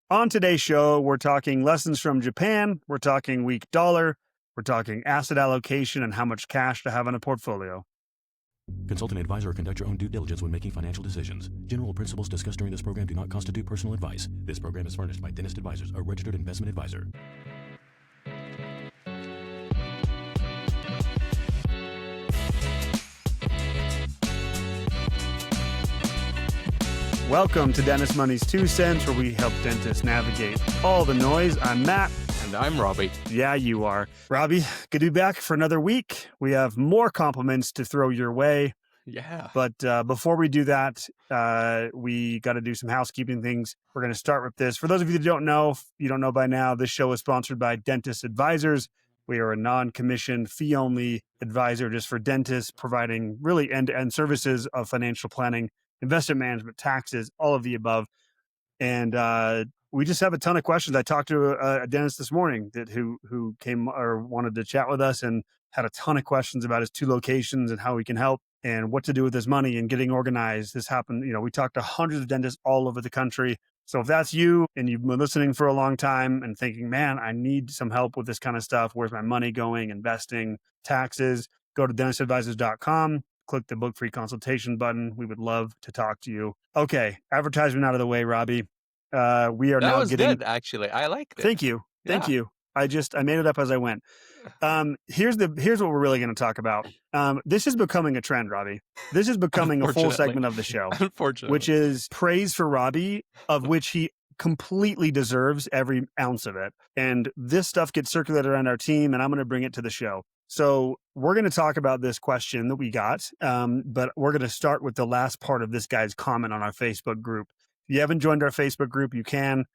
On today's show, we're talking lessons from Japan, we're talking weak dollar, we're talking asset allocation and how much cash to have in a portfolio. Consult an advisor or conduct your own due diligence when making financial decisions. General principles discussed during this program do not constitute personal advice. This program is furnished by Dentist Advisors, a registered investment advisor. Welcome to Dentist Money's 2 cents, where we help dentists navigate all the noise. I'm Matt. And I'm Rabih. Yeah, you are. Rabih, good to be back for another week. We have more compliments to throw your way. Yeah. But before we do that, we got to do some housekeeping things. We're going to start with this. For those of you that don't know, if you don't know by now, this show is sponsored by Dentist Advisors. We are a non-commissioned, fee-only advisor just for dentists, providing really end-to-end services of financial planning, investment management, taxes, all of the above. And we just have a ton of questions. I talked to a dentist this morning who came or wanted to chat with us and had a ton of questions about his 2 locations and how we can help and what to do with his money and getting organized. This happened, we talked to hundreds of dentists all over the country. So if that's you and you've been listening for a long time and thinking, man, I need some help with this kind of stuff. Where's my money going? Investing, taxes, go to dentistadvisors.com. Click the book free consultation button. We would love to talk to you. Okay, advertisement out of the way, Rabih. We are now getting good, actually. I liked it. Thank you. I made it up as I went. Here's what we're really going to talk about. This is becoming a trend, Rabih. This is becoming a full segment of the show. Unfortunately. Which is praise for Rabih, of which he completely deserves every ounce of it. And this stuff gets circulated around our team, and I'm going to bring it to the show. So we're going to talk about this question that we got, but we're going to start with the last part of this guy's comment on our Facebook group. If you haven't joined our Facebook group, you can,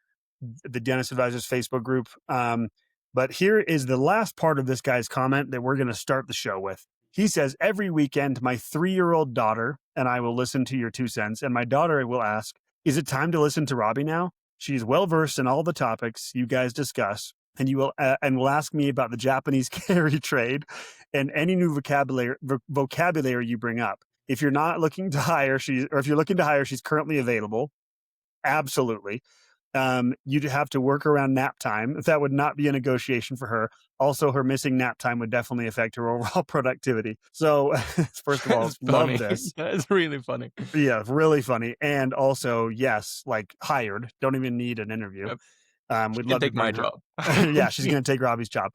the Dentist Advisors Facebook group. But here is the last part of this guy's comment that we're going to start the show with. He says, every weekend, my 3-year-old daughter and I will listen to your 2 cents, and my daughter will ask, is it time to listen to Rabih now? She's well-versed in all the topics you guys discuss. And will ask me about the Japanese carry trade and any new vocabulary you bring up. If you're not looking to hire, if you're looking to hire, she's currently available. Absolutely. You'd have to work around nap time. That would not be a negotiation for her. Also, her missing nap time would definitely affect her overall productivity. So, first of all, love this. That's really funny. Yeah, really funny. And also, yes, like hired. Don't even need an interview. Yep. We'd love to take my job. Yeah, she's going to take Rabih's job.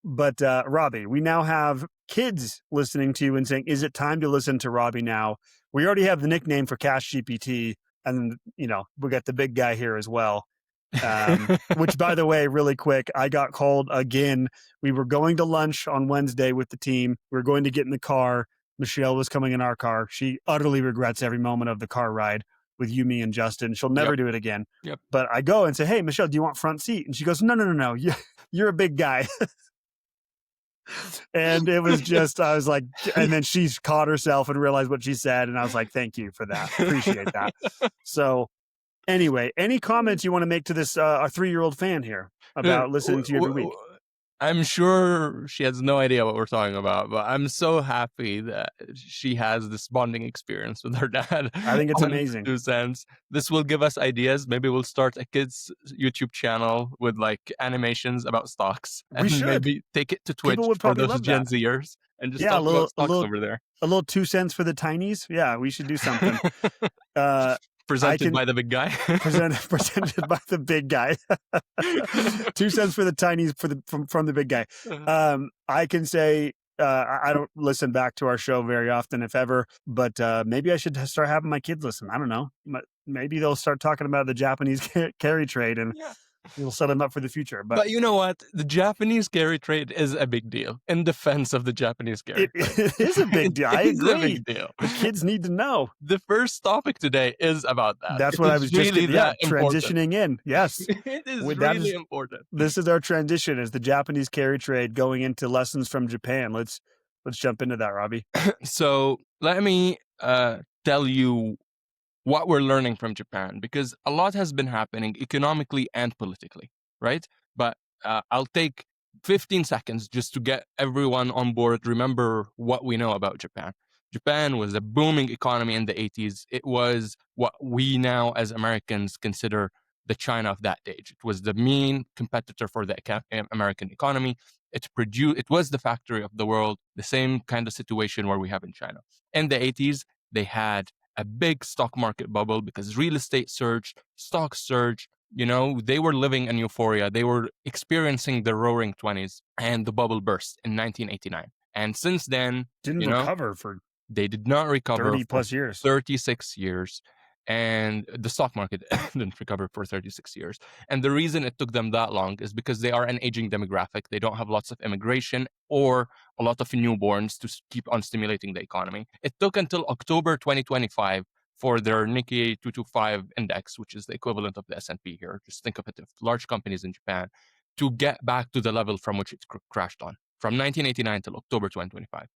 But Rabih, we now have kids listening to you and saying, is it time to listen to Rabih now? We already have the nickname for Cash GPT, and we got the big guy here as well. Which, by the way, really quick, I got called again. We were going to lunch on Wednesday with the team. We were going to get in the car. Michelle was coming in our car. She utterly regrets every moment of the car ride with you, me, and Justin. She'll never do it again. Yep. But I go and say, hey, Michelle, do you want front seat? And she goes, no. You're a big guy. And it was just, I was like, and then she caught herself and realized what she said. And I was like, thank you for that. Appreciate that. So anyway, any comments you want to make to this, our 3-year-old fan here about listening to you every week? I'm sure she has no idea what we're talking about, but I'm so happy that she has this bonding experience with her dad. I think it's amazing. 2 cents. This will give us ideas. Maybe we'll start a kids YouTube channel with like animations about stocks. We should. Maybe take it to Twitch for those Gen Zers and just talk about stocks over there. A little 2 cents for the tinies. Yeah, we should do something. Presented by the big guy. presented by the big guy. 2 cents for the tinies from the big guy. I can say I don't listen back to our show very often, if ever, but maybe I should start having my kids listen. I don't know. Maybe they'll start talking about the Japanese carry trade and we'll set them up for the future. But you know what? The Japanese carry trade is a big deal. In defense of the Japanese carry trade. It is a big deal. I agree. It's a big deal. The kids need to know. The first topic today is about that. That's what I was really just transitioning in. Yes. It is really important. This is our transition, is the Japanese carry trade going into lessons from Japan. Let's jump into that, Rabih. So let me tell you what we're learning from Japan, because a lot has been happening economically and politically, right? But I'll take 15 seconds just to get everyone on board. Remember what we know about Japan. Japan was a booming economy in the 80s. It was what we now as Americans consider the China of that age. It was the main competitor for the American economy. It was the factory of the world, the same kind of situation where we have in China. In the 80s, they had a big stock market bubble because real estate surged, stocks surged. They were living in euphoria. They were experiencing the roaring 20s, and the bubble burst in 1989. And since then, Didn't recover for they did not recover 30 for plus years. 36 years. And the stock market didn't recover for 36 years. And the reason it took them that long is because they are an aging demographic. They don't have lots of immigration or a lot of newborns to keep on stimulating the economy. It took until October 2025 for their Nikkei 225 index, which is the equivalent of the S&P here. Just think of it, large companies in Japan, to get back to the level from which it crashed on, from 1989 till October 2025.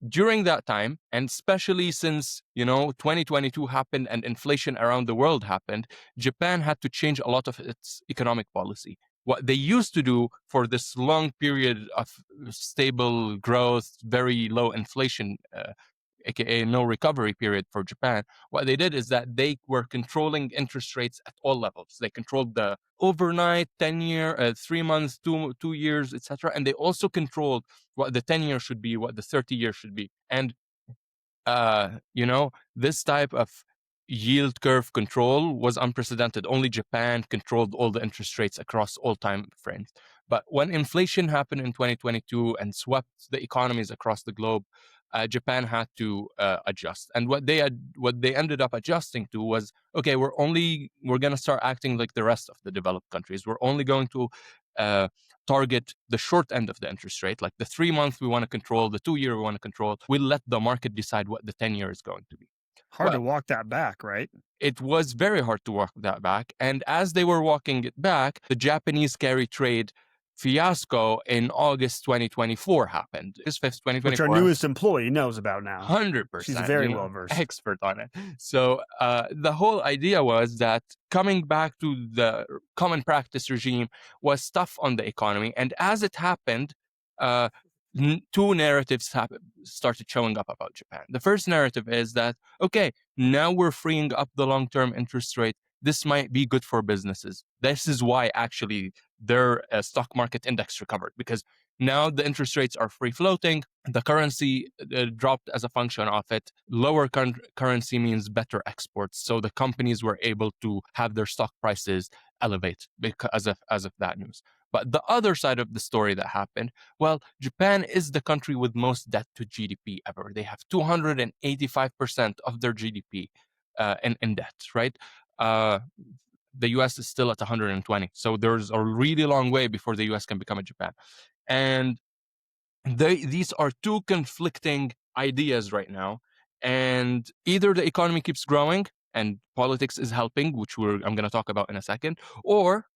During that time, and especially since 2022 happened and inflation around the world happened, Japan had to change a lot of its economic policy. What they used to do for this long period of stable growth, very low inflation, aka no recovery period for Japan, what they did is that they were controlling interest rates at all levels. They controlled the overnight, 10-year, 3 months, 2 years, etc. And they also controlled what the 10-year should be, what the 30-year should be. And this type of yield curve control was unprecedented. Only Japan controlled all the interest rates across all time frames. But when inflation happened in 2022 and swept the economies across the globe, Japan had to adjust. And what they ended up adjusting to was, okay, we're going to start acting like the rest of the developed countries. We're only going to target the short end of the interest rate, like the 3 month we want to control, the 2 year we want to control. We'll let the market decide what the 10-year is going to be. Hard to walk that back, right? It was very hard to walk that back. And as they were walking it back, the Japanese carry trade fiasco in August 2024 happened. August 5th, 2024. Which our newest employee knows about now. 100%. She's very well versed. Expert on it. So the whole idea was that coming back to the common practice regime was tough on the economy. And as it happened, two narratives started showing up about Japan. The first narrative is that, okay, now we're freeing up the long-term interest rate. This might be good for businesses. This is why actually their stock market index recovered, because now the interest rates are free floating. The currency dropped as a function of it. Lower currency means better exports. So the companies were able to have their stock prices elevate because of that news. But the other side of the story that happened, well, Japan is the country with most debt to GDP ever. They have 285% of their GDP in debt, right? The US is still at 120. So there's a really long way before the US can become a Japan. And these are two conflicting ideas right now. And either the economy keeps growing and politics is helping, which I'm going to talk about in a second, or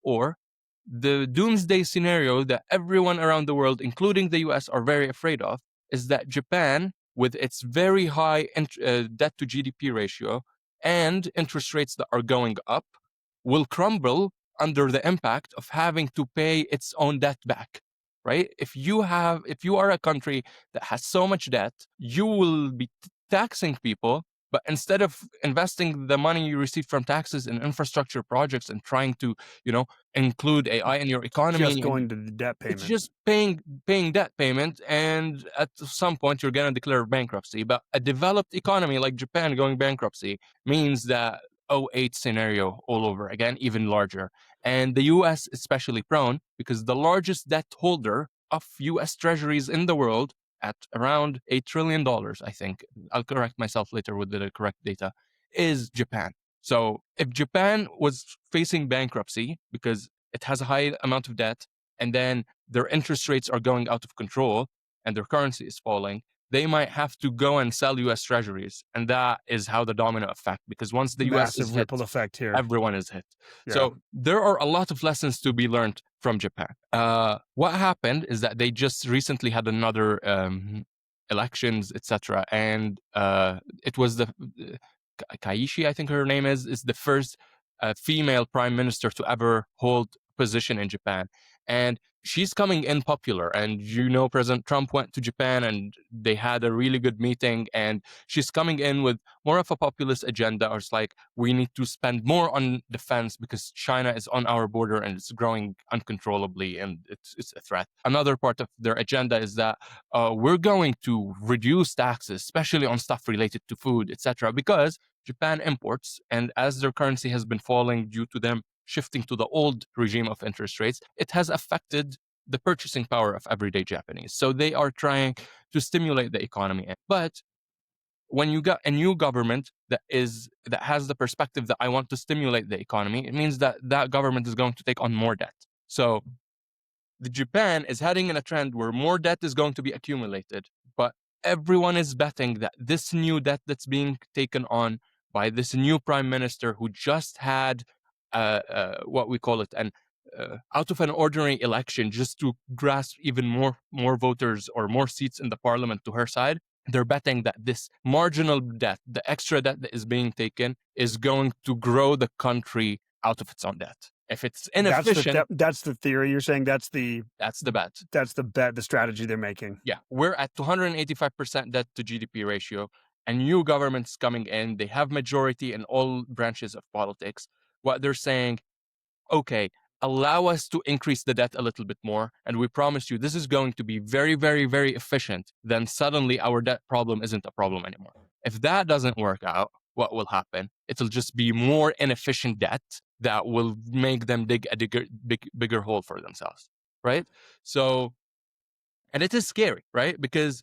the doomsday scenario that everyone around the world, including the US, are very afraid of, is that Japan, with its very high debt to GDP ratio and interest rates that are going up, will crumble under the impact of having to pay its own debt back, right? If you are a country that has so much debt, you will be taxing people, but instead of investing the money you receive from taxes in infrastructure projects and trying to, include AI in your economy, just going to the debt payment. It's just paying debt payment, and at some point you're going to declare bankruptcy. But a developed economy like Japan going bankruptcy means that 2008 scenario all over again, even larger. And the US is especially prone because the largest debt holder of US treasuries in the world, at around $8 trillion, I think, I'll correct myself later with the correct data, is Japan. So if Japan was facing bankruptcy because it has a high amount of debt, and then their interest rates are going out of control and their currency is falling, they might have to go and sell US treasuries. And that is how the domino effect, because once the US is hit, ripple effect here. Everyone is hit. Yeah. So there are a lot of lessons to be learned from Japan. What happened is that they just recently had another elections, etc. And it was the Kaishi, I think her name is the first female prime minister to ever hold position in Japan. And she's coming in popular, and President Trump went to Japan and they had a really good meeting, and she's coming in with more of a populist agenda, or it's like, we need to spend more on defense because China is on our border and it's growing uncontrollably and it's a threat. Another part of their agenda is that we're going to reduce taxes, especially on stuff related to food, etc., because Japan imports, and as their currency has been falling due to them shifting to the old regime of interest rates, it has affected the purchasing power of everyday Japanese. So they are trying to stimulate the economy. But when you got a new government that has the perspective that I want to stimulate the economy, it means that that government is going to take on more debt. So the Japan is heading in a trend where more debt is going to be accumulated, but everyone is betting that this new debt that's being taken on by this new prime minister who just had what we call it, an out of an ordinary election, just to grasp even more voters or more seats in the parliament to her side. They're betting that this marginal debt, the extra debt that is being taken, is going to grow the country out of its own debt. If it's inefficient, that's the theory you're saying. That's the bet. That's the bet. The strategy they're making. Yeah, we're at 285% debt to GDP ratio, and new governments coming in. They have majority in all branches of politics. What they're saying, okay, allow us to increase the debt a little bit more, and we promise you this is going to be very, very, very efficient. Then suddenly our debt problem isn't a problem anymore. If that doesn't work out, what will happen? It'll just be more inefficient debt that will make them dig a bigger hole for themselves, right? So, and it is scary, right? Because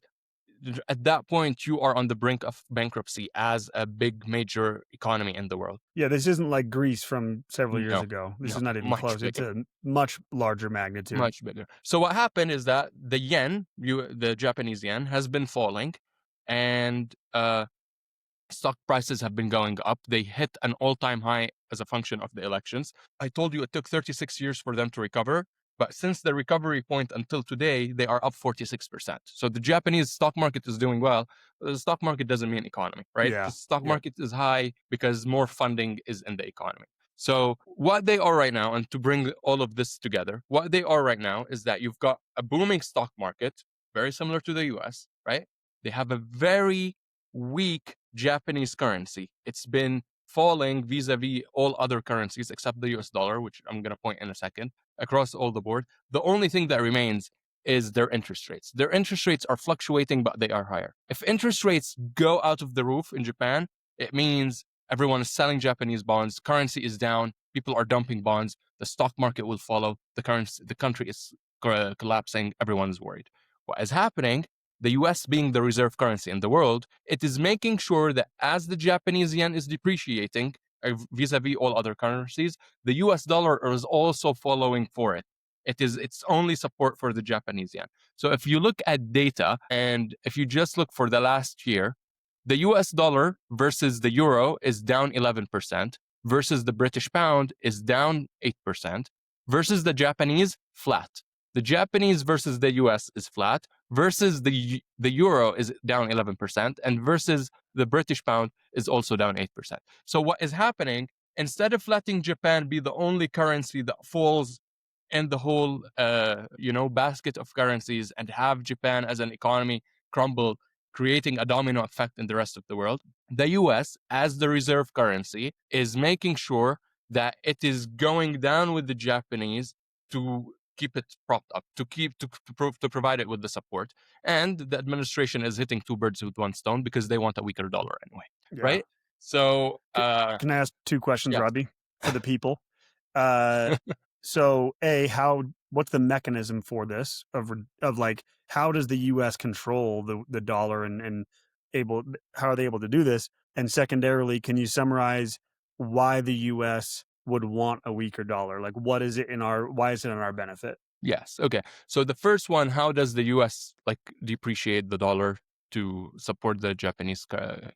at that point, you are on the brink of bankruptcy as a big major economy in the world. Yeah, this isn't like Greece from several years ago. This is not even close. Bigger. It's a much larger magnitude. Much bigger. So what happened is that the yen, the Japanese yen, has been falling, and stock prices have been going up. They hit an all-time high as a function of the elections. I told you it took 36 years for them to recover. But since the recovery point until today, they are up 46%. So the Japanese stock market is doing well. The stock market doesn't mean economy, right? Yeah. The stock market is high because more funding is in the economy. So what they are right now, and to bring all of this together, what they are right now is that you've got a booming stock market, very similar to the US, right? They have a very weak Japanese currency. It's been falling vis-a-vis all other currencies except the US dollar, which I'm going to point in a second, across all the board. The only thing that remains is their interest rates. Their interest rates are fluctuating, but they are higher. If interest rates go out of the roof in Japan, it means everyone is selling Japanese bonds, currency is down, people are dumping bonds, the stock market will follow, the country is collapsing, everyone's worried. What is happening, the US being the reserve currency in the world, it is making sure that as the Japanese yen is depreciating vis-a-vis all other currencies, the US dollar is also following for it. It is its only support for the Japanese yen. So if you look at data, and if you just look for the last year, the US dollar versus the euro is down 11%, versus the British pound is down 8%, versus the Japanese, flat. The Japanese versus the US is flat, versus the euro is down 11%, and versus the British pound is also down 8%. So what is happening, instead of letting Japan be the only currency that falls in the whole basket of currencies and have Japan as an economy crumble, creating a domino effect in the rest of the world, the US, as the reserve currency, is making sure that it is going down with the Japanese to keep it propped up, to provide it with the support. And the administration is hitting two birds with one stone because they want a weaker dollar anyway, right? So can I ask two questions, yeah. Rabih, for the people? So what's the mechanism for this of like, how does the US control the dollar and how are they able to do this? And secondarily, can you summarize why the US would want a weaker dollar? Like, why is it in our benefit? Yes. Okay. So the first one, how does the US depreciate the dollar to support the Japanese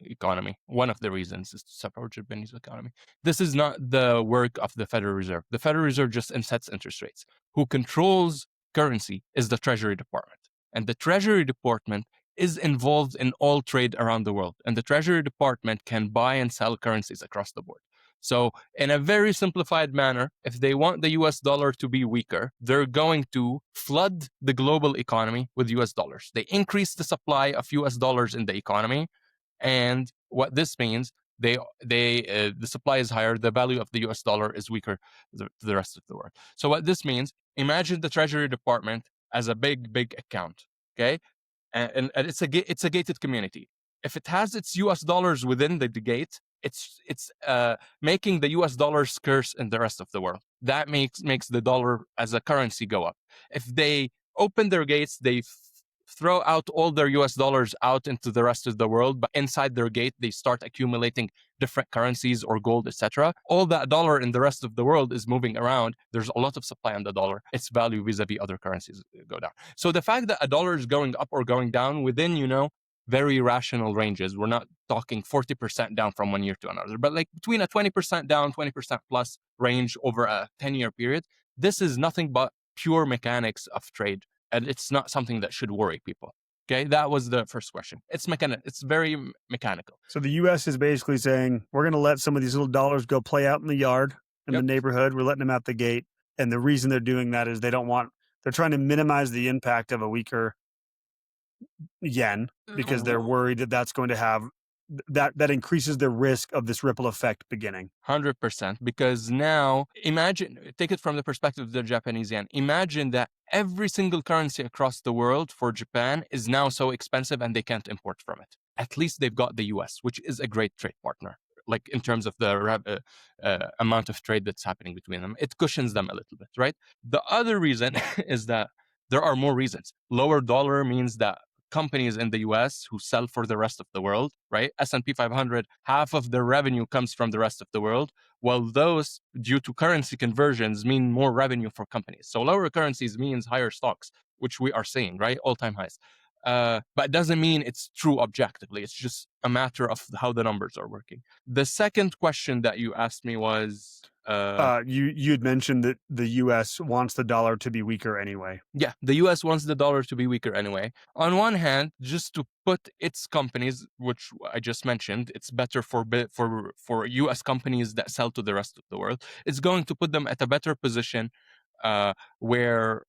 economy? One of the reasons is to support Japanese economy. This is not the work of the Federal Reserve. The Federal Reserve just sets interest rates. Who controls currency is the Treasury Department. And the Treasury Department is involved in all trade around the world. And the Treasury Department can buy and sell currencies across the board. So in a very simplified manner, if they want the US dollar to be weaker, they're going to flood the global economy with US dollars. They increase the supply of US dollars in the economy. And what this means, the supply is higher, the value of the US dollar is weaker to the rest of the world. So what this means, imagine the Treasury Department as a big account, okay? And it's a gated community. If it has its US dollars within the gate, it's making the US dollar scarce in the rest of the world. That makes the dollar as a currency go up. If they open their gates, they throw out all their US dollars out into the rest of the world, but inside their gate, they start accumulating different currencies or gold, etc. All that dollar in the rest of the world is moving around. There's a lot of supply on the dollar. Its value vis-a-vis other currencies go down. So the fact that a dollar is going up or going down within, very rational ranges. We're not talking 40% down from one year to another, but like between a 20% down, 20% plus range over a 10-year period. This is nothing but pure mechanics of trade. And it's not something that should worry people. Okay, that was the first question. It's very mechanical. So the U.S. is basically saying, we're going to let some of these little dollars go play out in the yard, in the neighborhood. We're letting them out the gate. And the reason they're doing that is they're trying to minimize the impact of a weaker yen because they're worried that that's going to have that increases the risk of this ripple effect beginning. 100%. Because now, take it from the perspective of the Japanese yen. Imagine that every single currency across the world for Japan is now so expensive and they can't import from it. At least they've got the US, which is a great trade partner. Like in terms of the amount of trade that's happening between them, it cushions them a little bit, right? The other reason is that there are more reasons. Lower dollar means that companies in the US who sell for the rest of the world, right? S&P 500, half of their revenue comes from the rest of the world, while those, due to currency conversions, mean more revenue for companies. So lower currencies means higher stocks, which we are seeing, right? All-time highs. But it doesn't mean it's true objectively. It's just a matter of how the numbers are working. The second question that you asked me was... you had mentioned that the U.S. wants the dollar to be weaker anyway. Yeah, the U.S. wants the dollar to be weaker anyway. On one hand, just to put its companies, which I just mentioned, it's better for U.S. companies that sell to the rest of the world. It's going to put them at a better position where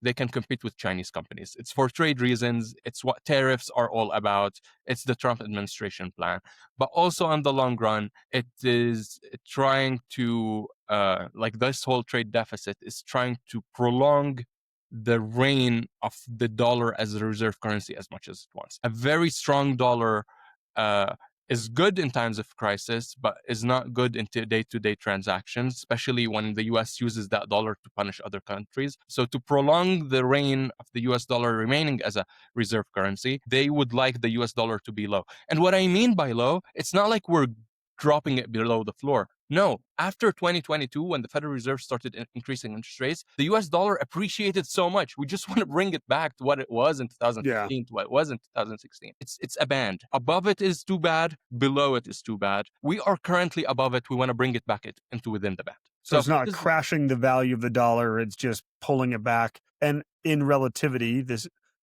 they can compete with Chinese companies. It's for trade reasons. It's what tariffs are all about. It's the Trump administration plan. But also on the long run, it is trying to, like this whole trade deficit is trying to prolong the reign of the dollar as a reserve currency as much as it wants. A very strong dollar is good in times of crisis, but is not good in day-to-day transactions, especially when the US uses that dollar to punish other countries. So to prolong the reign of the US dollar remaining as a reserve currency, they would like the US dollar to be low. And what I mean by low, it's not like we're dropping it below the floor. No, after 2022, when the Federal Reserve started increasing interest rates, the US dollar appreciated so much. We just want to bring it back to what it was in 2015, to what it was in 2016. It's a band. Above it is too bad. Below it is too bad. We are currently above it. We want to bring it back into within the band. So it's not crashing the value of the dollar. It's just pulling it back. And in relativity,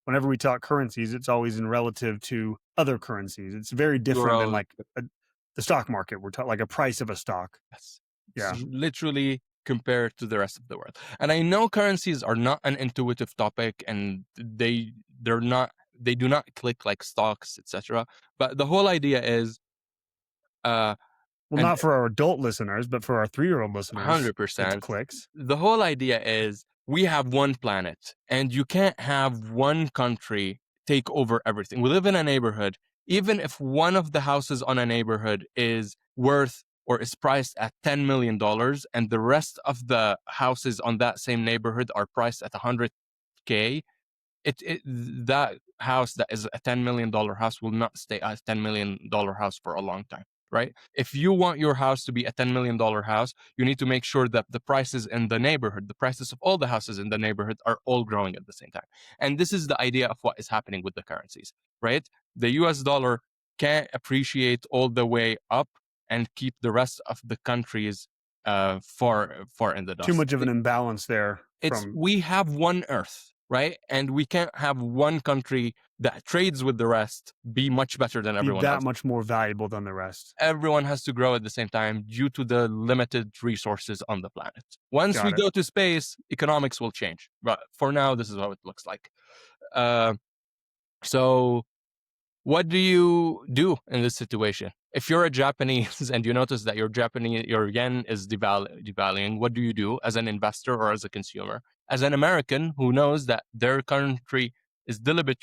whenever we talk currencies, it's always in relative to other currencies. It's very different than like the stock market. We're talking like a price of a stock. Yes. Yeah. It's literally compared to the rest of the world. And I know currencies are not an intuitive topic and they do not click like stocks, etc. But the whole idea is not for our adult listeners, but for our 3-year-old listeners, 100%. It clicks. The whole idea is we have one planet and you can't have one country take over everything. We live in a neighborhood. Even if one of the houses on a neighborhood is worth or is priced at $10 million and the rest of the houses on that same neighborhood are priced at $100K, that house that is a $10 million house will not stay a $10 million house for a long time, right? If you want your house to be a $10 million house, you need to make sure that the prices in the neighborhood, the prices of all the houses in the neighborhood are all growing at the same time. And this is the idea of what is happening with the currencies, right? The US dollar can't appreciate all the way up and keep the rest of the countries far in the dust. Too much of an imbalance there. We have one Earth. right? And we can't have one country that trades with the rest be much better than Be everyone that else. much more valuable than the rest. Everyone has to grow at the same time due to the limited resources on the planet. Once Got we it. go to space, economics will change. But for now, this is how it looks like. So what do you do in this situation? If you're a Japanese and you notice that your yen is devaluing, what do you do as an investor or as a consumer? As an American who knows that their country is deliberate,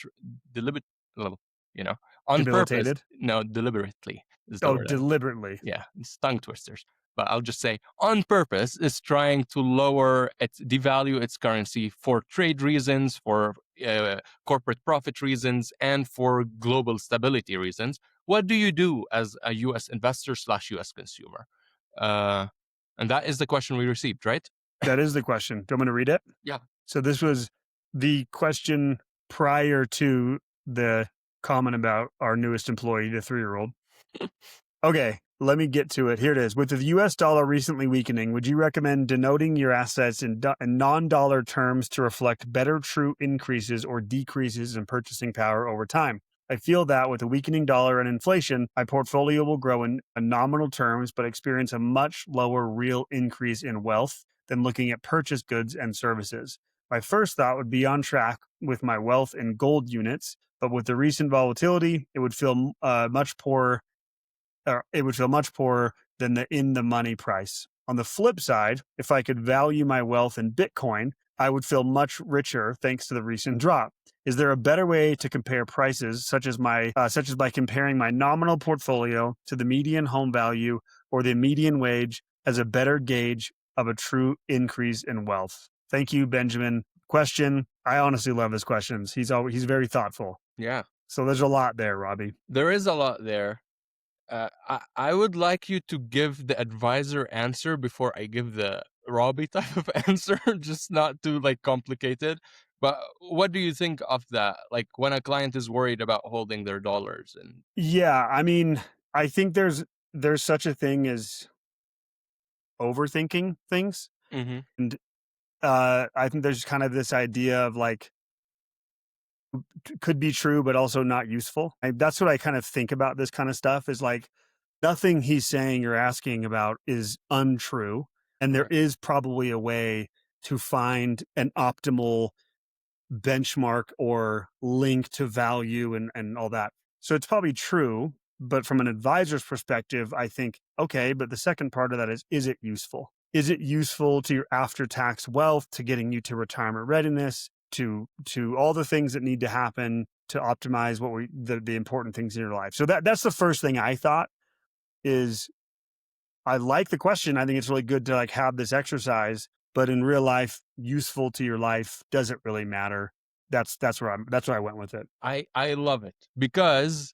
you know, on purpose. Debilitated. No, deliberately is the Oh, word. deliberately. Yeah, it's tongue twisters. But I'll just say on purpose is trying to devalue its currency for trade reasons, for corporate profit reasons, and for global stability reasons. What do you do as a U.S. investor / U.S. consumer? And that is the question we received, right? That is the question. Do you want me to read it? Yeah. So this was the question prior to the comment about our newest employee, the 3-year-old. Okay, let me get to it. Here it is. With the US dollar recently weakening, would you recommend denoting your assets in non-dollar terms to reflect better true increases or decreases in purchasing power over time? I feel that with a weakening dollar and inflation, my portfolio will grow in nominal terms, but experience a much lower real increase in wealth than looking at purchased goods and services. My first thought would be on track with my wealth in gold units, but with the recent volatility, it would feel much poorer than the in the money price. On the flip side, if I could value my wealth in Bitcoin, I would feel much richer thanks to the recent drop. Is there a better way to compare prices, such as by comparing my nominal portfolio to the median home value or the median wage as a better gauge of a true increase in wealth? Thank you, Benjamin. Question. I honestly love his questions. He's very thoughtful. Yeah. So there's a lot there, Rabih. There is a lot there. I would like you to give the advisor answer before I give the Rabih type of answer, just not too complicated. But what do you think of that? Like when a client is worried about holding their dollars and Yeah, I mean, I think there's such a thing as overthinking things. Mhm. And I think there's kind of this idea of could be true, but also not useful. That's what I kind of think about this kind of stuff is nothing he's saying or asking about is untrue. And there Right. is probably a way to find an optimal benchmark or link to value and all that. So it's probably true. But from an advisor's perspective, I think, okay, but the second part of that is it useful? Is it useful to your after-tax wealth, to getting you to retirement readiness, to all the things that need to happen to optimize the important things in your life? So that's the first thing I thought is I like the question. I think it's really good to have this exercise, but in real life, useful to your life, does it really matter? That's where I went with it. I love it because,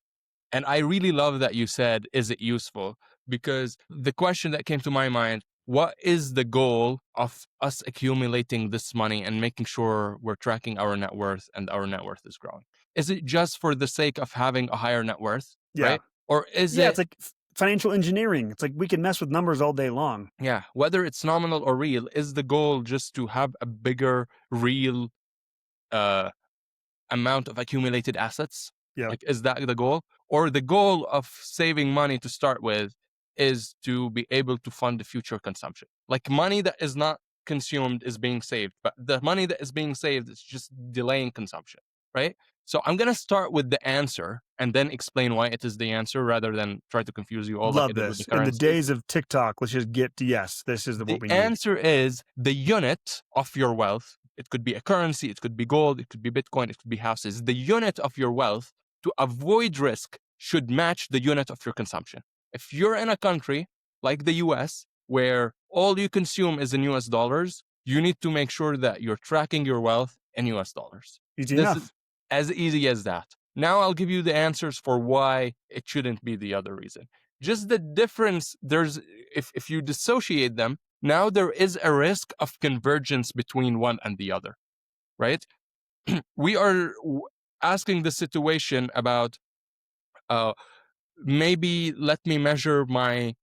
and I really love that you said, is it useful? Because the question that came to my mind, what is the goal of us accumulating this money and making sure we're tracking our net worth and our net worth is growing? Is it just for the sake of having a higher net worth, Yeah. right? Or is Yeah, it, it's like financial engineering. It's like we can mess with numbers all day long. yeah, whether it's nominal or real, is the goal just to have a bigger real amount of accumulated assets? Yeah. Like, is that the goal? Or the goal of saving money to start with is to be able to fund the future consumption? Like money that is not consumed is being saved, but the money that is being saved is just delaying consumption, right? So I'm going to start with the answer and then explain why it is the answer rather than try to confuse you all like I Love did with this. the In the currency. days of TikTok, let's just get to yes, this is what we The need. answer is the unit of your wealth. It could be a currency, it could be gold, it could be Bitcoin, it could be houses. The unit of your wealth to avoid risk should match the unit of your consumption. If you're in a country like the US, where all you consume is in US dollars, you need to make sure that you're tracking your wealth in US dollars. Easy This is enough. as easy as that. Now I'll give you the answers for why it shouldn't be the other reason. Just the difference, if you dissociate them, now there is a risk of convergence between one and the other, right? We are asking the situation about maybe let me measure my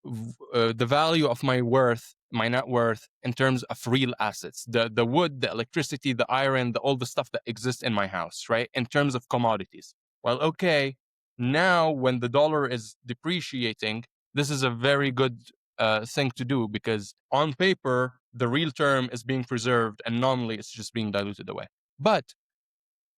the value of my net worth in terms of real assets, the wood, the electricity, the iron, all the stuff that exists in my house, right? In terms of commodities. Well, okay, now when the dollar is depreciating, this is a very good thing to do, because on paper, the real term is being preserved and nominally it's just being diluted away. But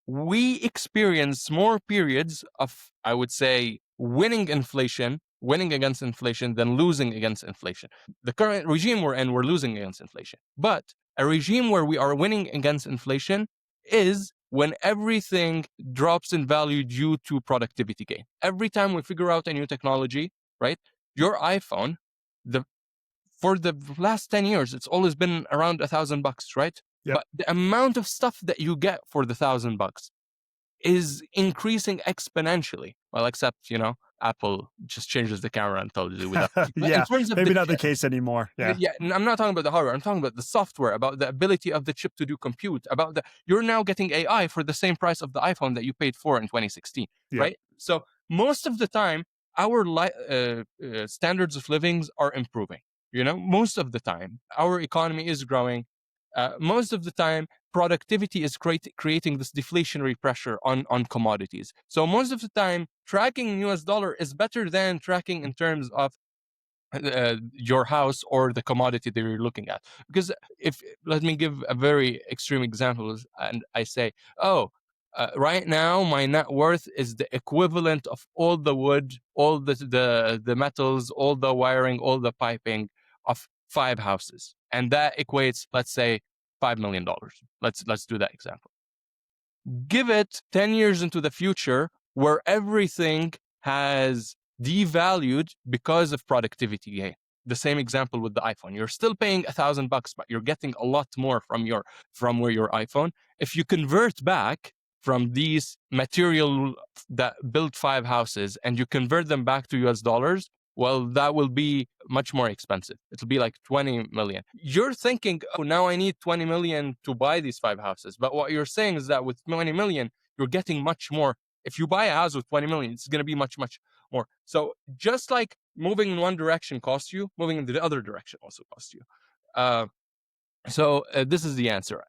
we experience more periods of, I would say, winning against inflation than losing against inflation. The current regime we're in, we're losing against inflation. But a regime where we are winning against inflation is when everything drops in value due to productivity gain. Every time we figure out a new technology, right? Your iPhone, for the last 10 years, it's always been around $1,000, right? Yep. But the amount of stuff that you get for the $1,000 is increasing exponentially. Well, except, Apple just changes the camera and tells you without. Yeah, in terms of maybe not the case anymore. Yeah. I'm not talking about the hardware. I'm talking about the software, about the ability of the chip to do compute, you're now getting AI for the same price of the iPhone that you paid for in 2016, Yeah. right? So most of the time, our standards of living are improving. Most of the time, our economy is growing. Most of the time, productivity is creating this deflationary pressure on commodities. So most of the time, tracking US dollar is better than tracking in terms of your house or the commodity that you're looking at. Because let me give a very extreme example, and I say, right now my net worth is the equivalent of all the wood, all the metals, all the wiring, all the piping of 5 houses, and that equates, let's say, $5 million. Let's do that example. Give it 10 years into the future, where everything has devalued because of productivity gain. The same example with the iPhone. You're still paying $1,000, but you're getting a lot more from your iPhone. If you convert back from these material that built 5 houses and you convert them back to US dollars, well, that will be much more expensive. It'll be like 20 million. You're thinking, oh, now I need 20 million to buy these 5 houses. But what you're saying is that with 20 million, you're getting much more. If you buy a house with 20 million, it's going to be much, much more. So just like moving in one direction costs you, moving in the other direction also costs you. So this is the answer.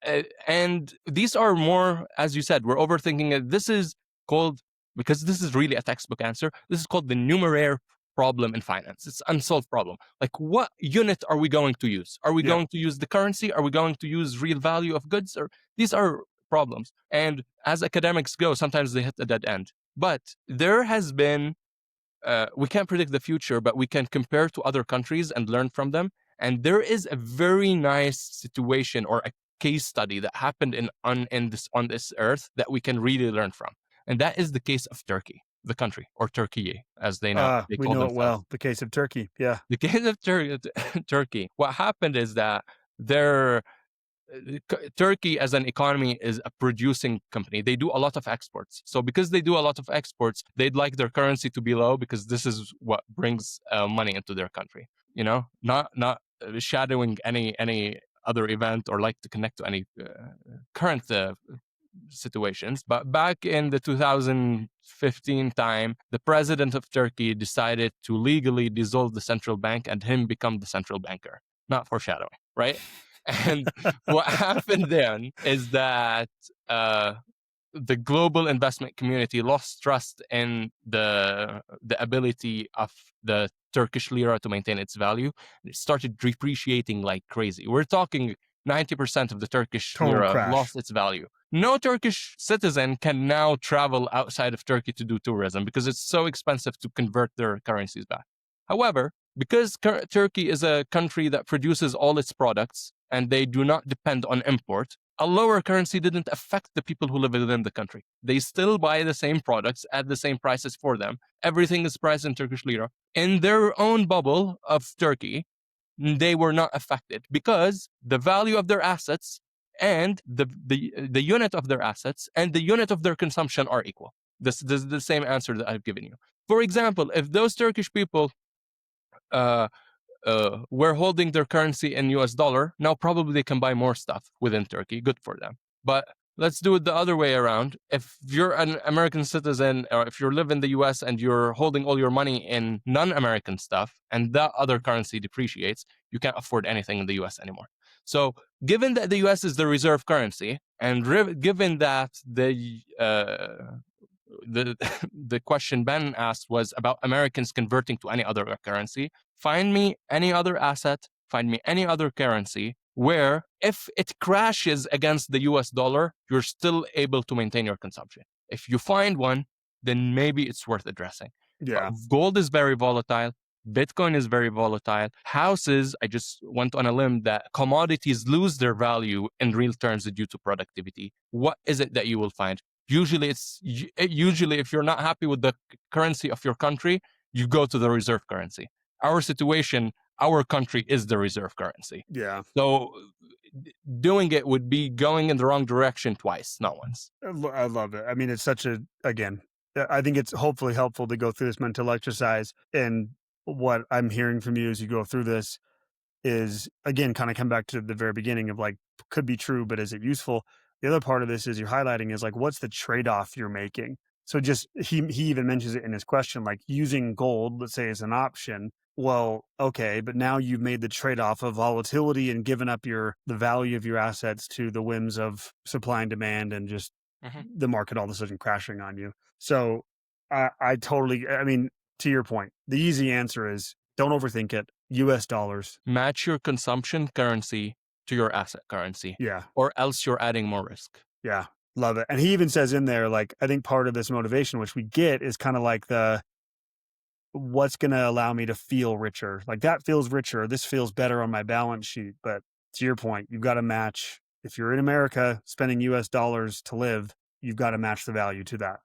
And these are more, as you said, we're overthinking it. This is called, because this is really a textbook answer, this is called the numeraire problem in finance. It's an unsolved problem. Like, what unit are we going to use? Are we going to use the currency? Are we going to use real value of goods? Or these are problems. And as academics go, sometimes they hit a dead end. But there has been, we can't predict the future, but we can compare to other countries and learn from them. And there is a very nice situation or a case study that happened on this earth that we can really learn from. And that is the case of Turkey, the country, or Turkey, as they know. We know it well. The case of Turkey. Yeah. The case of Turkey. What happened is that Turkey as an economy is a producing company. They do a lot of exports. So because they do a lot of exports, they'd like their currency to be low, because this is what brings money into their country. Not shadowing any other event or like to connect to any current situations. But back in the 2015 time, the president of Turkey decided to legally dissolve the central bank and him become the central banker. Not foreshadowing, right? And what happened then is that the global investment community lost trust in the ability of the Turkish lira to maintain its value. It started depreciating like crazy. We're talking 90% of the Turkish lira lost its value. No Turkish citizen can now travel outside of Turkey to do tourism because it's so expensive to convert their currencies back. However, because Turkey is a country that produces all its products and they do not depend on import, a lower currency didn't affect the people who live within the country. They still buy the same products at the same prices for them. Everything is priced in Turkish lira. In their own bubble of Turkey, they were not affected because the value of their assets and the unit of their assets and the unit of their consumption are equal. This is the same answer that I've given you. For example, if those Turkish people were holding their currency in US dollar, now probably they can buy more stuff within Turkey. Good for them. But let's do it the other way around. If you're an American citizen, or if you live in the US and you're holding all your money in non-American stuff and that other currency depreciates, you can't afford anything in the US anymore. So given that the US is the reserve currency, and given that the the question Ben asked was about Americans converting to any other currency, find me any other asset, find me any other currency where if it crashes against the US dollar, you're still able to maintain your consumption. If you find one, then maybe it's worth addressing. But Yeah. gold is very volatile. Bitcoin is very volatile. Houses, I just went on a limb that commodities lose their value in real terms due to productivity. What is it that you will find? Usually if you're not happy with the currency of your country, you go to the reserve currency. Our situation, our country is the reserve currency. Yeah. So doing it would be going in the wrong direction twice, not once. I love it. I mean, it's such again, I think it's hopefully helpful to go through this mental exercise. And what I'm hearing from you as you go through this is, again, kind of come back to the very beginning of like, could be true, but is it useful? The other part of this is you're highlighting is like, what's the trade-off you're making? So just, he even mentions it in his question, like using gold, let's say, as an option. Well, okay, but now you've made the trade-off of volatility and given up the value of your assets to the whims of supply and demand and just the market all of a sudden crashing on you. So I totally, I mean, to your point, the easy answer is don't overthink it. US dollars. Match your consumption currency to your asset currency. Yeah. Or else you're adding more risk. Yeah. Love it. And he even says in there, like, I think part of this motivation, which we get, is kind of like what's going to allow me to feel richer. Like that feels richer. This feels better on my balance sheet. But to your point, you've got to match. If you're in America spending US dollars to live, you've got to match the value to that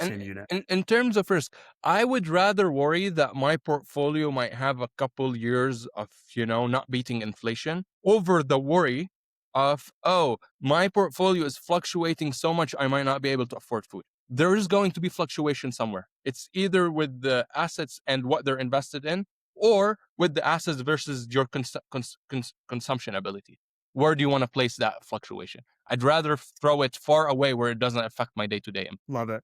same unit. In terms of risk, I would rather worry that my portfolio might have a couple years of, not beating inflation over the worry of, my portfolio is fluctuating so much I might not be able to afford food. There is going to be fluctuation somewhere. It's either with the assets and what they're invested in, or with the assets versus your consumption ability. Where do you want to place that fluctuation? I'd rather throw it far away where it doesn't affect my day-to-day. Love it.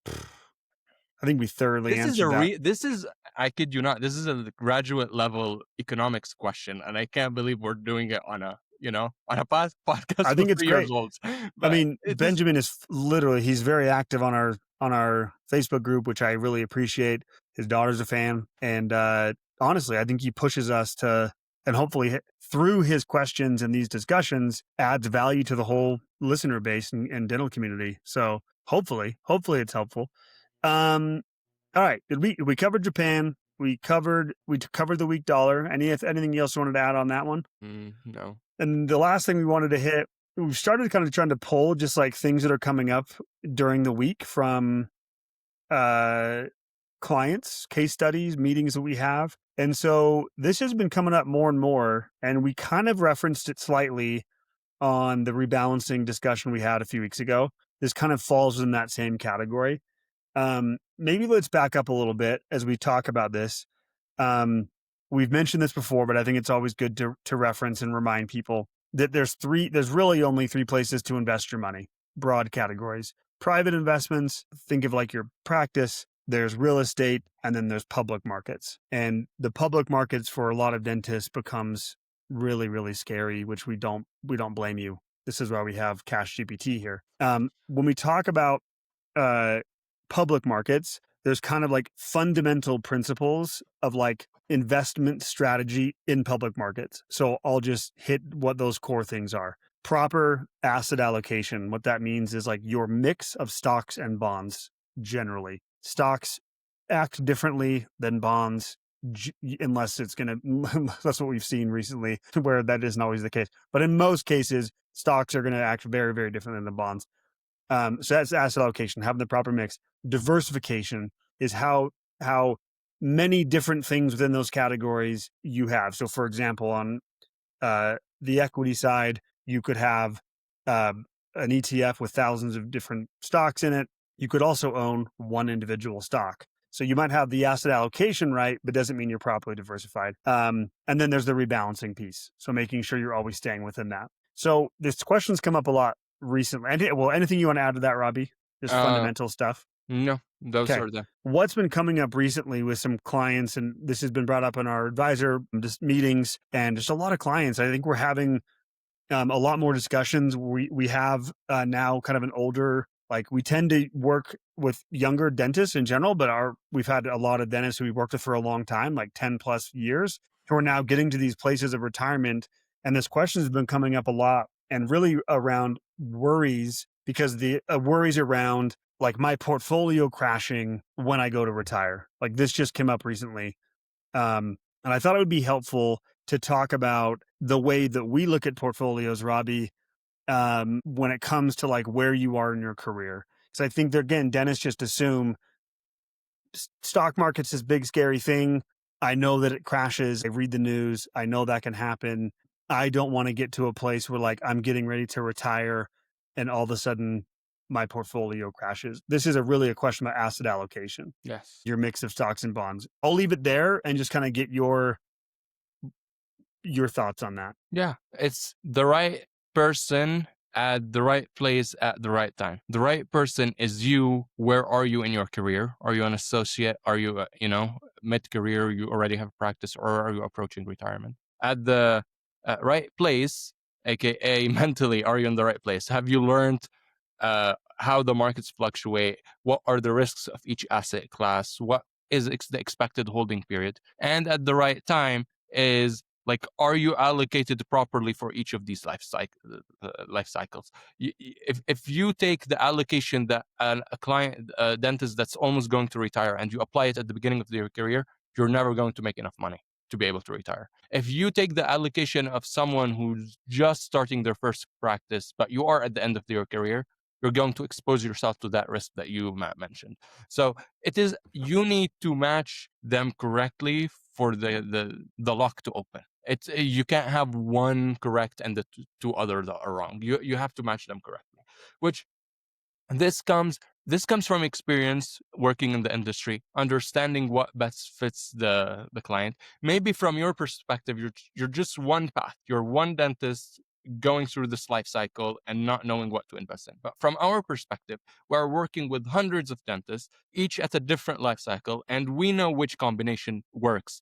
I think we thoroughly answered that. This is, I kid you not, this is a graduate level economics question, and I can't believe we're doing it on a podcast. I think it's great. I mean, Benjamin is literally, he's very active on our Facebook group, which I really appreciate. His daughter's a fan. And honestly, I think he pushes us to, and hopefully through his questions and these discussions adds value to the whole listener base and dental community. So hopefully it's helpful. All right. We covered Japan. We covered the weak dollar. Anything else you wanted to add on that one? No. And the last thing we wanted to hit, we started kind of trying to pull just like things that are coming up during the week from clients, case studies, meetings that we have. And so this has been coming up more and more, and we kind of referenced it slightly on the rebalancing discussion we had a few weeks ago. This kind of falls in that same category. Maybe let's back up a little bit as we talk about this. We've mentioned this before, but I think it's always good to reference and remind people that there's really only three places to invest your money, broad categories. Private investments, think of like your practice, there's real estate, and then there's public markets. And the public markets for a lot of dentists becomes really, really scary, which we don't blame you. This is why we have Cash GPT here. When we talk about public markets, there's kind of like fundamental principles of like investment strategy in public markets. So I'll just hit what those core things are. Proper asset allocation. What that means is like your mix of stocks and bonds. Generally, stocks act differently than bonds, unless it's going to, that's what we've seen recently, where that isn't always the case. But in most cases, stocks are going to act very, very different than the bonds. So that's asset allocation, having the proper mix. Diversification is how many different things within those categories you have. So for example, on the equity side, you could have an ETF with thousands of different stocks in it. You could also own one individual stock. So you might have the asset allocation right, but doesn't mean you're properly diversified. And then there's the rebalancing piece. So making sure you're always staying within that. So this question's come up a lot recently? Well, anything you want to add to that, Robbie? Just Uh, fundamental stuff. no, those Okay. are the What's been coming up recently with some clients, and this has been brought up in our advisor just meetings, and just a lot of clients. I think we're having a lot more discussions. We have now kind of an older, like, we tend to work with younger dentists in general, but we've had a lot of dentists who we've worked with for a long time, like 10 plus years, who are now getting to these places of retirement. And this question has been coming up a lot, and really around worries, because the worries around like my portfolio crashing when I go to retire. Like, this just came up recently. And I thought it would be helpful to talk about the way that we look at portfolios, Robbie, when it comes to like where you are in your career. Because I think that, again, dentists just assume stock market's this big scary thing. I know that it crashes. I read the news. I know that can happen. I don't want to get to a place where like I'm getting ready to retire and all of a sudden my portfolio crashes. This is really a question about asset allocation, yes. your mix of stocks and bonds. I'll leave it there and just kind of get your thoughts on that. Yeah, it's the right person at the right place at the right time. The right person is you. Where are you in your career? Are you an associate? Are you, mid-career? You already have practice, or are you approaching retirement? At the right place, aka mentally, are you in the right place? Have you learned how the markets fluctuate? What are the risks of each asset class? What is the expected holding period? And at the right time is like, are you allocated properly for each of these life cycles? If you take the allocation that a client, a dentist that's almost going to retire, and you apply it at the beginning of their career, you're never going to make enough money to be able to retire. If you take the allocation of someone who's just starting their first practice, but you are at the end of their career, you're going to expose yourself to that risk that you mentioned. So it is, you need to match them correctly for the lock to open. It's, you can't have one correct and the two other that are wrong. You have to match them correctly, which this comes from experience working in the industry, understanding what best fits the client. Maybe from your perspective, you're just one path, you're one dentist going through this life cycle and not knowing what to invest in. But from our perspective, we're working with hundreds of dentists, each at a different life cycle, and we know which combination works.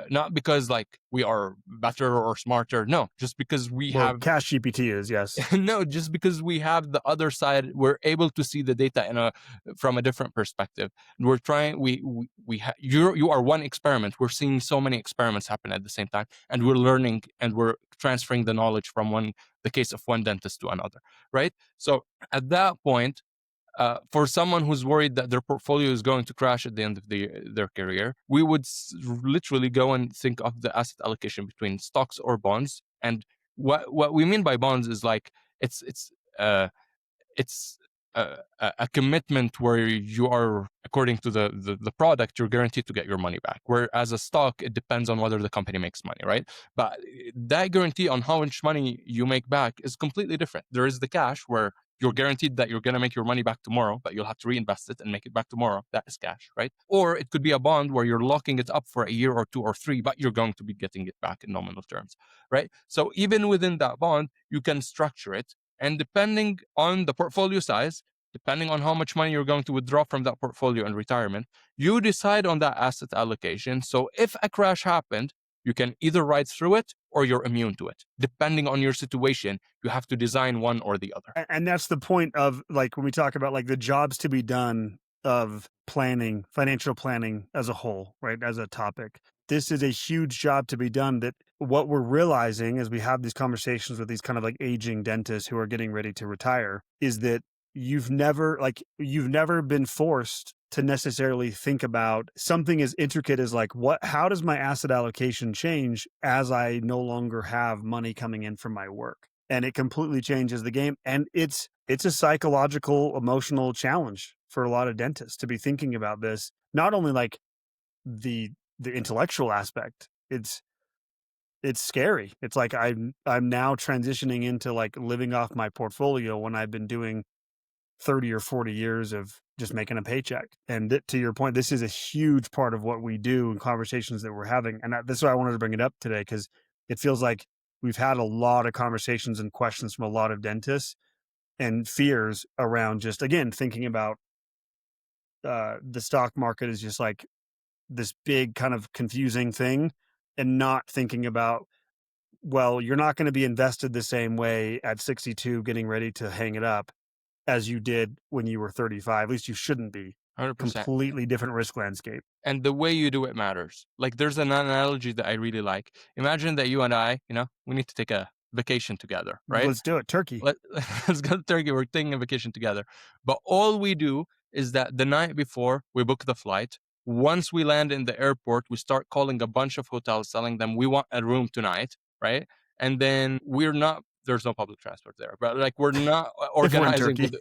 Not because like we are better or smarter, no, just because we Well, have Cash GPT is, yes. no, just because we have the other side, we're able to see the data from a different perspective. We're trying, you are one experiment. We're seeing so many experiments happen at the same time, and we're learning and we're transferring the knowledge from the case of one dentist to another, right? So at that point, for someone who's worried that their portfolio is going to crash at the end of their career, we would literally go and think of the asset allocation between stocks or bonds. And what we mean by bonds is like, uh, it's a commitment where you are, according to the product, you're guaranteed to get your money back. Whereas a stock, it depends on whether the company makes money, right? But that guarantee on how much money you make back is completely different. There is the cash, where you're guaranteed that you're going to make your money back tomorrow, but you'll have to reinvest it and make it back tomorrow. That is cash, right? Or it could be a bond where you're locking it up for a year or two or three, but you're going to be getting it back in nominal terms, right? So even within that bond, you can structure it. And depending on the portfolio size, depending on how much money you're going to withdraw from that portfolio in retirement, you decide on that asset allocation. So if a crash happened, you can either ride through it or you're immune to it. Depending on your situation, you have to design one or the other. And that's the point of, like, when we talk about like the jobs to be done of planning, financial planning as a whole, right? As a topic, this is a huge job to be done. That what we're realizing as we have these conversations with these kind of like aging dentists who are getting ready to retire is that you've never been forced to necessarily think about something as intricate as like, how does my asset allocation change as I no longer have money coming in from my work? And it completely changes the game. And it's a psychological, emotional challenge for a lot of dentists to be thinking about this. Not only like the intellectual aspect, it's scary. It's like I'm now transitioning into like living off my portfolio when I've been doing 30 or 40 years of just making a paycheck. And to your point, this is a huge part of what we do and conversations that we're having. And this is why I wanted to bring it up today, because it feels like we've had a lot of conversations and questions from a lot of dentists. and fears around just, again, thinking about the stock market is just like this big kind of confusing thing, and not thinking about, well, you're not going to be invested the same way at 62 getting ready to hang it up as you did when you were 35. At least you shouldn't be. 100%. Completely different risk landscape. And the way you do it matters. Like, there's an analogy that I really like. Imagine that you and I, we need to take a vacation together, right? Let's do it. Turkey. Let's go to Turkey. We're taking a vacation together. But all we do is that the night before, we book the flight. Once we land in the airport, we start calling a bunch of hotels, telling them we want a room tonight, right? And then there's no public transport there, but like, we're not organizing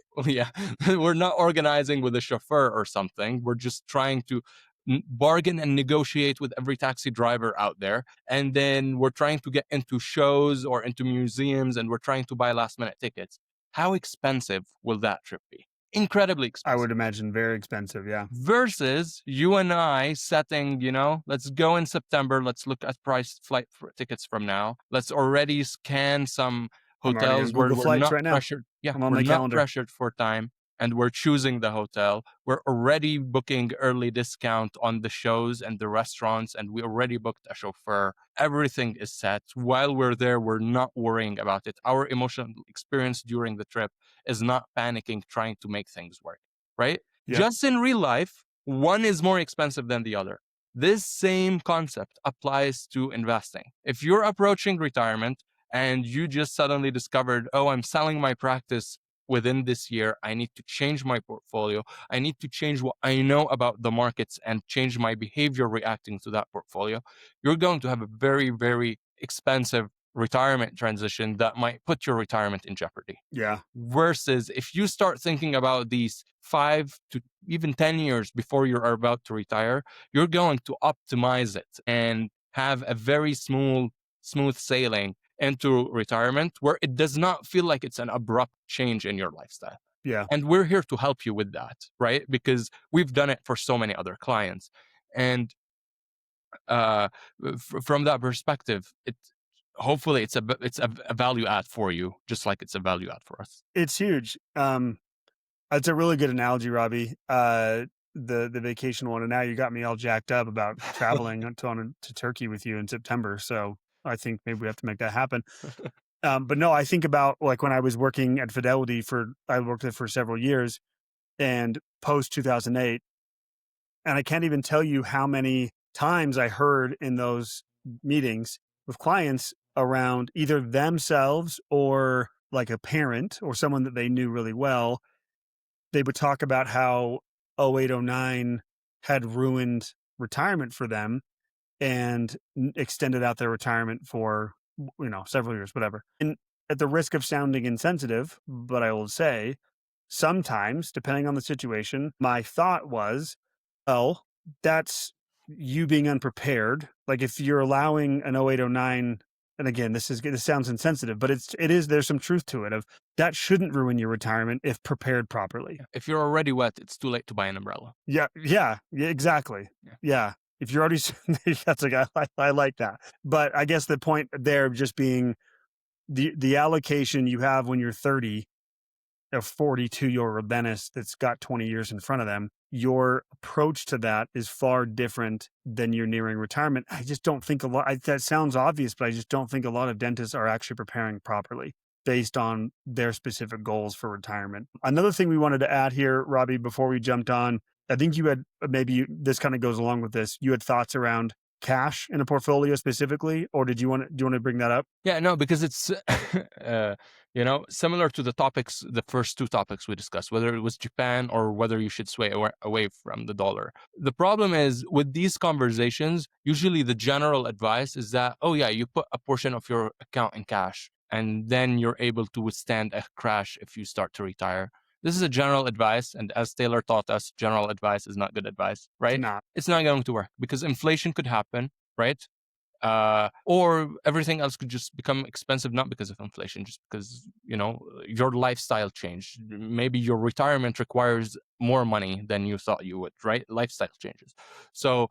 we're not organizing with a chauffeur or something. We're just trying to bargain and negotiate with every taxi driver out there. And then we're trying to get into shows or into museums, and we're trying to buy last minute tickets. How expensive will that trip be? Incredibly expensive. I would imagine very expensive, yeah. Versus you and I setting, let's go in September. Let's look at flight tickets from now. Let's already scan some hotels where we're not pressured. Yeah, we're not pressured for time, and we're choosing the hotel. We're already booking early discount on the shows and the restaurants, and we already booked a chauffeur. Everything is set. While we're there, we're not worrying about it. Our emotional experience during the trip is not panicking, trying to make things work, right? Yeah. Just in real life, one is more expensive than the other. This same concept applies to investing. If you're approaching retirement and you just suddenly discovered, oh, I'm selling my practice within this year, I need to change my portfolio. I need to change what I know about the markets and change my behavior reacting to that portfolio. You're going to have a very, very expensive retirement transition that might put your retirement in jeopardy. Yeah. Versus if you start thinking about these 5 to even 10 years before you're about to retire, you're going to optimize it and have a very smooth sailing into retirement where it does not feel like it's an abrupt change in your lifestyle. Yeah. And we're here to help you with that, right? Because we've done it for so many other clients. And from that perspective, hopefully it's a value add for you, just like it's a value add for us. It's huge. That's a really good analogy, Rabih. The vacation one, and now you got me all jacked up about traveling to Turkey with you in September. So I think maybe we have to make that happen. But no, I think about like when I was working at Fidelity I worked there for several years, and post 2008, and I can't even tell you how many times I heard in those meetings with clients around either themselves or like a parent or someone that they knew really well. They would talk about how 0809 had ruined retirement for them and extended out their retirement for, several years, whatever. And at the risk of sounding insensitive, but I will say, sometimes, depending on the situation, my thought was, well, that's you being unprepared. Like if you're allowing an 0809, and again, this sounds insensitive, but there's some truth to it of that shouldn't ruin your retirement if prepared properly. If you're already wet, it's too late to buy an umbrella. Yeah, exactly. Yeah. If you're already, I like that. But I guess the point there just being the allocation you have when you're 30, a 42-year-old Rabbenus that's got 20 years in front of them, your approach to that is far different than you're nearing retirement. I just don't think that sounds obvious, but I just don't think a lot of dentists are actually preparing properly based on their specific goals for retirement. Another thing we wanted to add here, Rabih, before we jumped on, I think you had this kind of goes along with this. You had thoughts around cash in a portfolio specifically, or do you want to bring that up? Yeah, no, because it's similar to the first two topics we discussed, whether it was Japan or whether you should sway away from the dollar. The problem is with these conversations, usually the general advice is that, oh yeah, you put a portion of your account in cash and then you're able to withstand a crash if you start to retire. This is a general advice, and as Taylor taught us, general advice is not good advice, right? It's not going to work because inflation could happen, right? Or everything else could just become expensive, not because of inflation, just because, your lifestyle changed. Maybe your retirement requires more money than you thought you would, right? Lifestyle changes. So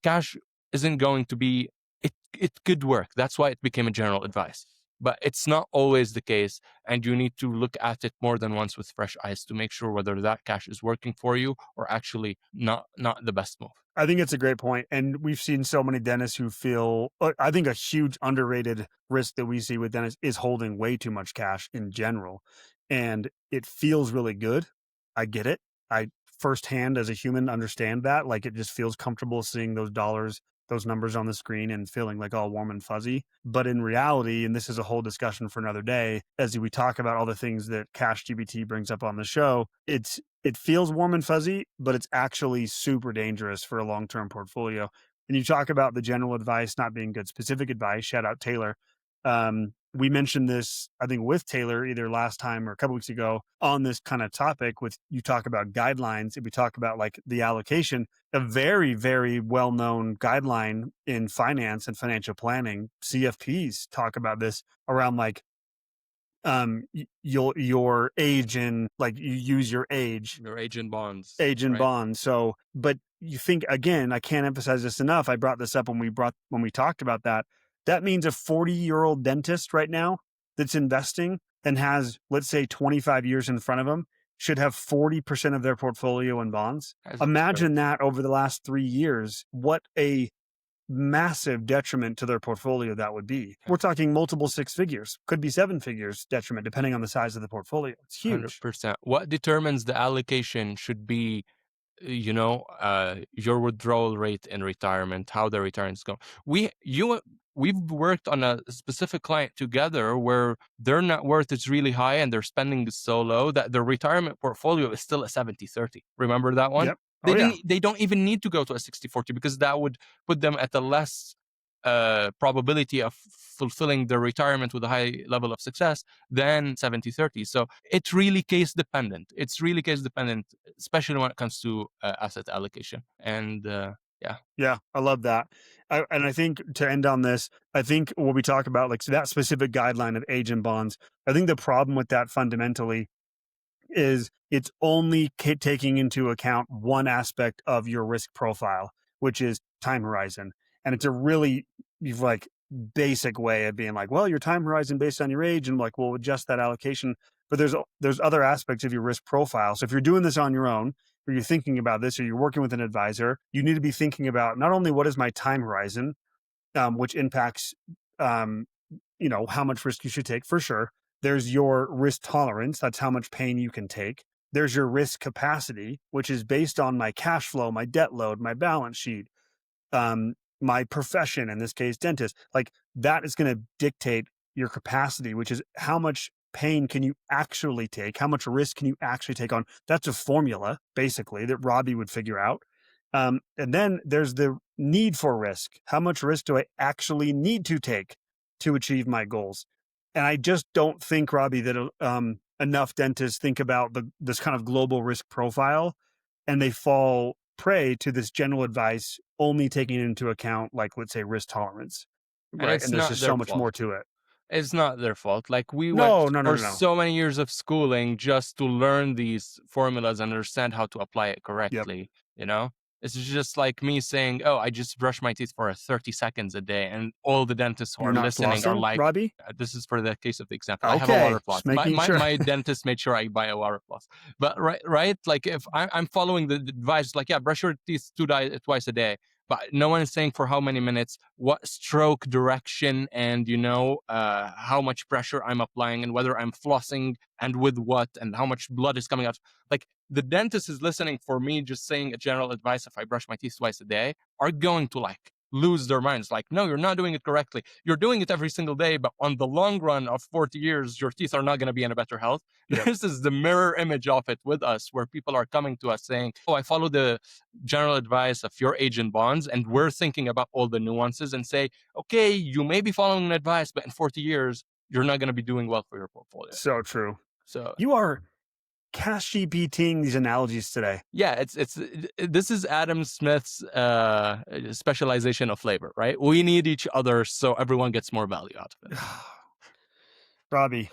cash isn't going to be, it could work. That's why it became a general advice. but it's not always the case. And you need to look at it more than once with fresh eyes to make sure whether that cash is working for you or actually not the best move. I think it's a great point. And we've seen so many dentists who feel, I think a huge underrated risk that we see with dentists is holding way too much cash in general. And it feels really good. I get it. I firsthand as a human understand that. Like it just feels comfortable seeing those dollars, those numbers on the screen and feeling like all warm and fuzzy. But in reality, and this is a whole discussion for another day, as we talk about all the things that Cash GPT brings up on the show, it feels warm and fuzzy, but it's actually super dangerous for a long-term portfolio. And you talk about the general advice not being good, specific advice. Shout out Taylor. We mentioned this, I think, with Taylor either last time or a couple weeks ago on this kind of topic. With you talk about guidelines, and we talk about like the allocation, a very, very well-known guideline in finance and financial planning. CFPs talk about this around like your age and like you use your age in bonds. Agent bond. So, but you think again, I can't emphasize this enough. I brought this up when we talked about that. That means a 40-year-old dentist right now that's investing and has, let's say, 25 years in front of them should have 40% of their portfolio in bonds. Imagine that over the last 3 years, what a massive detriment to their portfolio that would be. We're talking multiple six figures, could be seven figures detriment, depending on the size of the portfolio. It's huge. 100%. What determines the allocation should be, your withdrawal rate in retirement, how the returns go. We've worked on a specific client together where their net worth is really high and their spending is so low that their retirement portfolio is still a 70-30. Remember that one? Yep. They don't even need to go to a 60-40 because that would put them at a less probability of fulfilling their retirement with a high level of success than 70-30. So it's really case dependent. Especially when it comes to asset allocation. And yeah, I love that. And I think to end on this, I think when we talk about like that specific guideline of age and bonds, I think the problem with that fundamentally is it's only taking into account one aspect of your risk profile, which is time horizon. And it's a really like basic way of being like, well, your time horizon based on your age, and like, we'll adjust that allocation. But there's other aspects of your risk profile. So if you're doing this on your own, or you're thinking about this, or you're working with an advisor, you need to be thinking about not only what is my time horizon, which impacts, how much risk you should take for sure. There's your risk tolerance. That's how much pain you can take. There's your risk capacity, which is based on my cash flow, my debt load, my balance sheet, my profession, in this case, dentist. Like that is going to dictate your capacity, which is how much pain can you actually take? How much risk can you actually take on? That's a formula, basically, that Rabih would figure out. And then there's the need for risk. How much risk do I actually need to take to achieve my goals? And I just don't think, Rabih, that enough dentists think about this kind of global risk profile, and they fall prey to this general advice only taking into account, like, let's say, risk tolerance. Right. And there's just so much more to it. It's not their fault. Like we went No. so many years of schooling just to learn these formulas and understand how to apply it correctly. Yep. It's just like me saying, "Oh, I just brush my teeth for 30 seconds a day," and all the dentists who are listening are like, Rabih? "This is for the case of the example. Okay. I have a water floss. Sure. My dentist made sure I buy a water floss." But right, like if I'm following the advice, like brush your teeth twice a day. But no one is saying for how many minutes, what stroke direction, and how much pressure I'm applying, and whether I'm flossing and with what, and how much blood is coming out. Like the dentist is listening for me just saying a general advice. If I brush my teeth twice a day, are going to lose their minds. Like, no, you're not doing it correctly. You're doing it every single day, but on the long run of 40 years, your teeth are not going to be in a better health. Yep. This is the mirror image of it with us, where people are coming to us saying, oh, I follow the general advice of your agent bonds. And we're thinking about all the nuances and say, okay, you may be following an advice, but in 40 years, you're not going to be doing well for your portfolio. So true. So you are Cash GPTing these analogies today. Yeah, this is Adam Smith's specialization of labor, right? We need each other so everyone gets more value out of it. Rabih,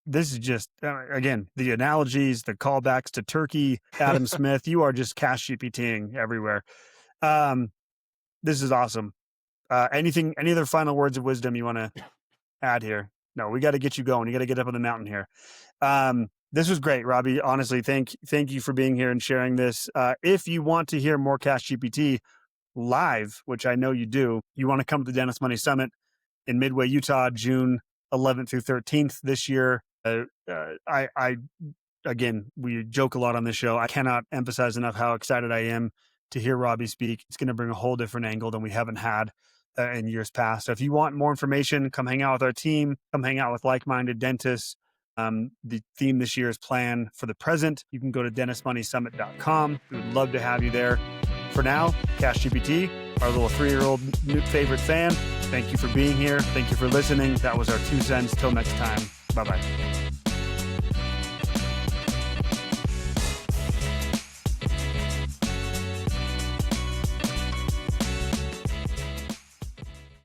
this is just again, the analogies, the callbacks to Turkey, Adam Smith. You are just Cash GPTing everywhere. This is awesome. Any other final words of wisdom you want to ad here. No, we got to get you going. You got to get up on the mountain here. This was great, Rabih. Honestly, thank you for being here and sharing this. If you want to hear more Cash GPT live, which I know you do, you want to come to the Dennis Money Summit in Midway, Utah, June 11th through 13th this year. Again, we joke a lot on this show. I cannot emphasize enough how excited I am to hear Rabih speak. It's going to bring a whole different angle than we haven't had in years past. So if you want more information, come hang out with our team, come hang out with like-minded dentists. The theme this year is Plan for the Present. You can go to dennismoneysummit.com. We would love to have you there. For now, Cash GPT, our little 3-year-old favorite fan, thank you for being here. Thank you for listening. That was our 2 cents. Till next time. Bye-bye.